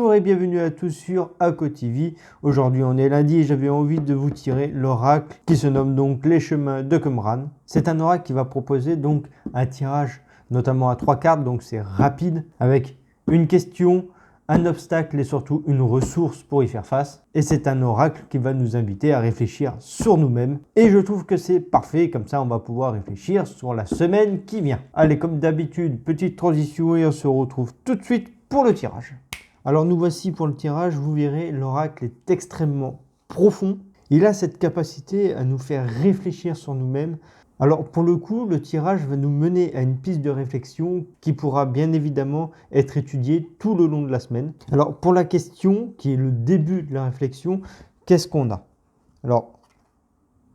Bonjour et bienvenue à tous sur ACO TV. Aujourd'hui on est lundi et j'avais envie de vous tirer l'oracle qui se nomme donc les chemins de Qumran. C'est un oracle qui va proposer donc un tirage notamment à 3 cartes, donc c'est rapide avec une question, un obstacle et surtout une ressource pour y faire face. Et c'est un oracle qui va nous inviter à réfléchir sur nous-mêmes. Et je trouve que c'est parfait, comme ça on va pouvoir réfléchir sur la semaine qui vient. Allez, comme d'habitude, petite transition et on se retrouve tout de suite pour le tirage. Alors nous voici pour le tirage, vous verrez, l'oracle est extrêmement profond. Il a cette capacité à nous faire réfléchir sur nous-mêmes. Alors pour le coup, le tirage va nous mener à une piste de réflexion qui pourra bien évidemment être étudiée tout le long de la semaine. Alors pour la question, qui est le début de la réflexion, qu'est-ce qu'on a? Alors,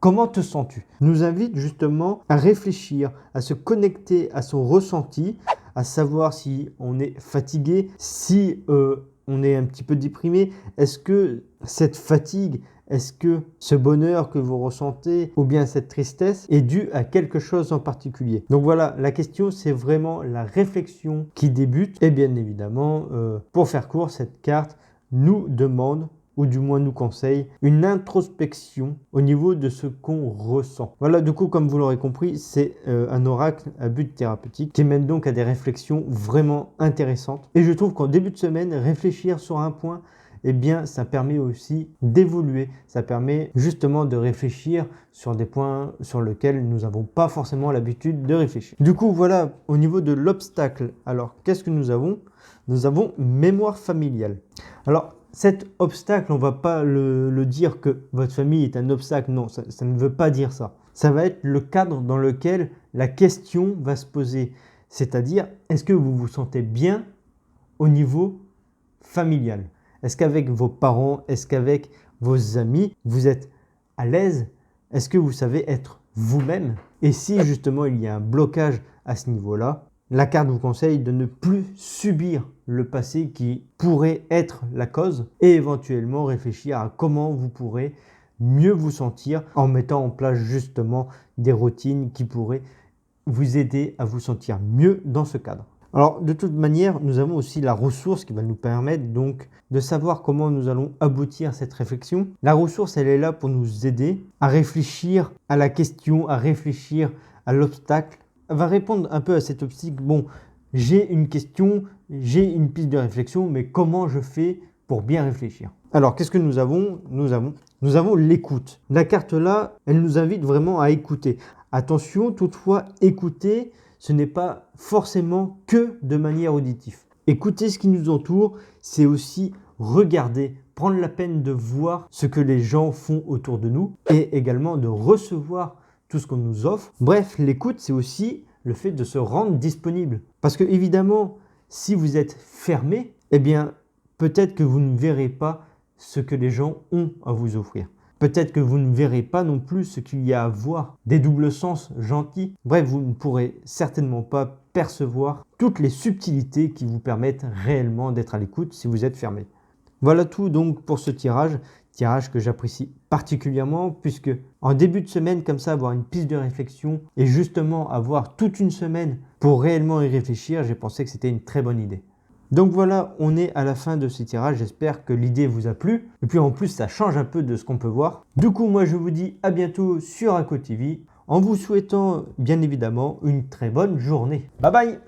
comment te sens-tu? Nous invite justement à réfléchir, à se connecter à son ressenti, à savoir si on est fatigué, si on est un petit peu déprimé. Est-ce que cette fatigue, est-ce que ce bonheur que vous ressentez ou bien cette tristesse est due à quelque chose en particulier? Donc voilà, la question c'est vraiment la réflexion qui débute. Et bien évidemment, pour faire court, cette carte nous demande ou du moins nous conseille une introspection au niveau de ce qu'on ressent. Voilà, du coup, comme vous l'aurez compris, c'est un oracle à but thérapeutique qui mène donc à des réflexions vraiment intéressantes. Et je trouve qu'en début de semaine, réfléchir sur un point, eh bien, ça permet aussi d'évoluer. Ça permet justement de réfléchir sur des points sur lesquels nous n'avons pas forcément l'habitude de réfléchir. Du coup, voilà, au niveau de l'obstacle, alors qu'est-ce que nous avons? Nous avons mémoire familiale. Alors, cet obstacle, on ne va pas le dire que votre famille est un obstacle. Non, ça ne veut pas dire ça. Ça va être le cadre dans lequel la question va se poser. C'est-à-dire, est-ce que vous vous sentez bien au niveau familial? Est-ce qu'avec vos parents, est-ce qu'avec vos amis, vous êtes à l'aise? Est-ce que vous savez être vous-même? Et si justement il y a un blocage à ce niveau-là, la carte vous conseille de ne plus subir le passé qui pourrait être la cause et éventuellement réfléchir à comment vous pourrez mieux vous sentir en mettant en place justement des routines qui pourraient vous aider à vous sentir mieux dans ce cadre. Alors de toute manière, nous avons aussi la ressource qui va nous permettre donc de savoir comment nous allons aboutir à cette réflexion. La ressource, elle est là pour nous aider à réfléchir à la question, à réfléchir à l'obstacle. Elle va répondre un peu à cet obstacle. Bon, j'ai une question, j'ai une piste de réflexion, mais comment je fais pour bien réfléchir? Alors, qu'est-ce que nous avons? Nous avons l'écoute. La carte là, elle nous invite vraiment à écouter. Attention, toutefois, écouter, ce n'est pas forcément que de manière auditive. Écouter ce qui nous entoure, c'est aussi regarder, prendre la peine de voir ce que les gens font autour de nous et également de recevoir tout ce qu'on nous offre. Bref, l'écoute, c'est aussi le fait de se rendre disponible. Parce que évidemment, si vous êtes fermé, eh bien, peut-être que vous ne verrez pas ce que les gens ont à vous offrir. Peut-être que vous ne verrez pas non plus ce qu'il y a à voir, des doubles sens gentils. Bref, vous ne pourrez certainement pas percevoir toutes les subtilités qui vous permettent réellement d'être à l'écoute si vous êtes fermé. Voilà tout donc pour ce tirage que j'apprécie particulièrement puisque en début de semaine comme ça, avoir une piste de réflexion et justement avoir toute une semaine pour réellement y réfléchir, j'ai pensé que c'était une très bonne idée. Donc voilà, on est à la fin de ce tirage, j'espère que l'idée vous a plu. Et puis en plus, ça change un peu de ce qu'on peut voir. Du coup, moi je vous dis à bientôt sur ACO TV en vous souhaitant bien évidemment une très bonne journée. Bye bye!